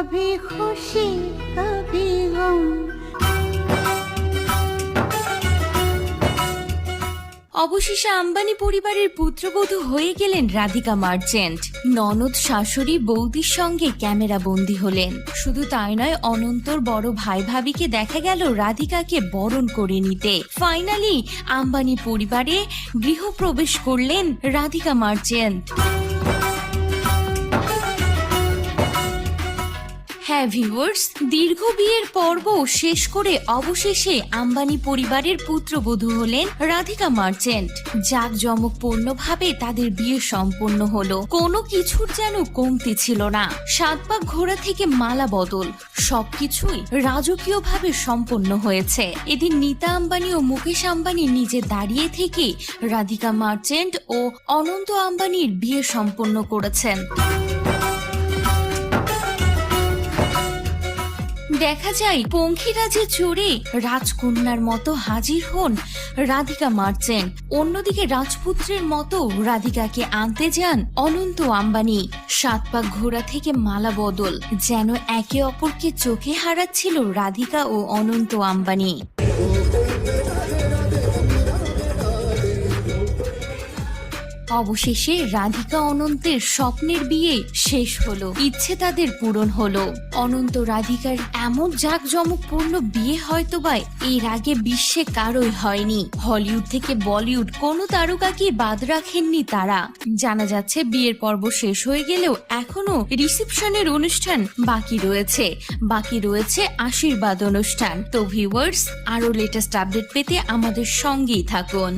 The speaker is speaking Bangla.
कभी खुशी कभी गम। অবশেষে আম্বানি পরিবারের পুত্রবধূ হয়ে গেলেন রাধিকা মার্চেন্ট। ননদ, শাশুড়ি, বৌদির সঙ্গে ক্যামেরা বন্দী হলেন। শুধু তাই নয়, অনন্তর বড় ভাই ভাবিকে দেখা গেল রাধিকাকে বরণ করে নিতে। ফাইনালি আম্বানি পরিবারে গৃহপ্রবেশ করলেন রাধিকা মার্চেন্ট। হ্যাঁ ভিউয়ার্স, দীর্ঘ বিয়ের পর্ব শেষ করে অবশেষে আম্বানি পরিবারের পুত্রবধূ হলেন রাধিকা মার্চেন্ট। জাঁকজমকপূর্ণভাবে তাদের বিয়ে সম্পন্ন হলো। কোনো কিছুর যেন কমতি ছিল না। 7 পাক ঘোড়া থেকে মালা বদল, সবকিছুই রাজকীয়ভাবে সম্পন্ন হয়েছে। এদিন নীতা আম্বানি ও মুকেশ আম্বানি নিজে দাঁড়িয়ে থেকে রাধিকা মার্চেন্ট ও অনন্ত আম্বানির বিয়ে সম্পন্ন করেছেন। দেখা যায় পঙ্খিরাজে চড়ে রাজকন্যার মতো হাজির হন রাধিকা মার্চেন্ট। অন্যদিকে রাজপুত্রের মতো রাধিকাকে আনতে যান অনন্ত আম্বানি। 7 পাক ঘোড়া থেকে মালা বদল, যেন একে অপরকে চোখে হারাচ্ছিল রাধিকা ও অনন্ত আম্বানি। অবশেষে রাধিকা অনন্তের স্বপ্নের বিয়ে শেষ হলো। ইচ্ছে তাদের পূরণ হলো। অনন্ত রাধিকার এমন জাঁকজমকপূর্ণ বিয়ে হয়তোবা এর আগে বিশ্বে কারোই হয়নি। হলিউড থেকে বলিউড কোনো তারকাকে বাদ রাখেননি তারা। জানা যাচ্ছে বিয়ের পর্ব শেষ হয়ে গেলেও এখনো রিসেপশনের অনুষ্ঠান বাকি রয়েছে আশীর্বাদ অনুষ্ঠান। তো ভিউয়ার্স, আরো লেটেস্ট আপডেট পেতে আমাদের সঙ্গেই থাকুন।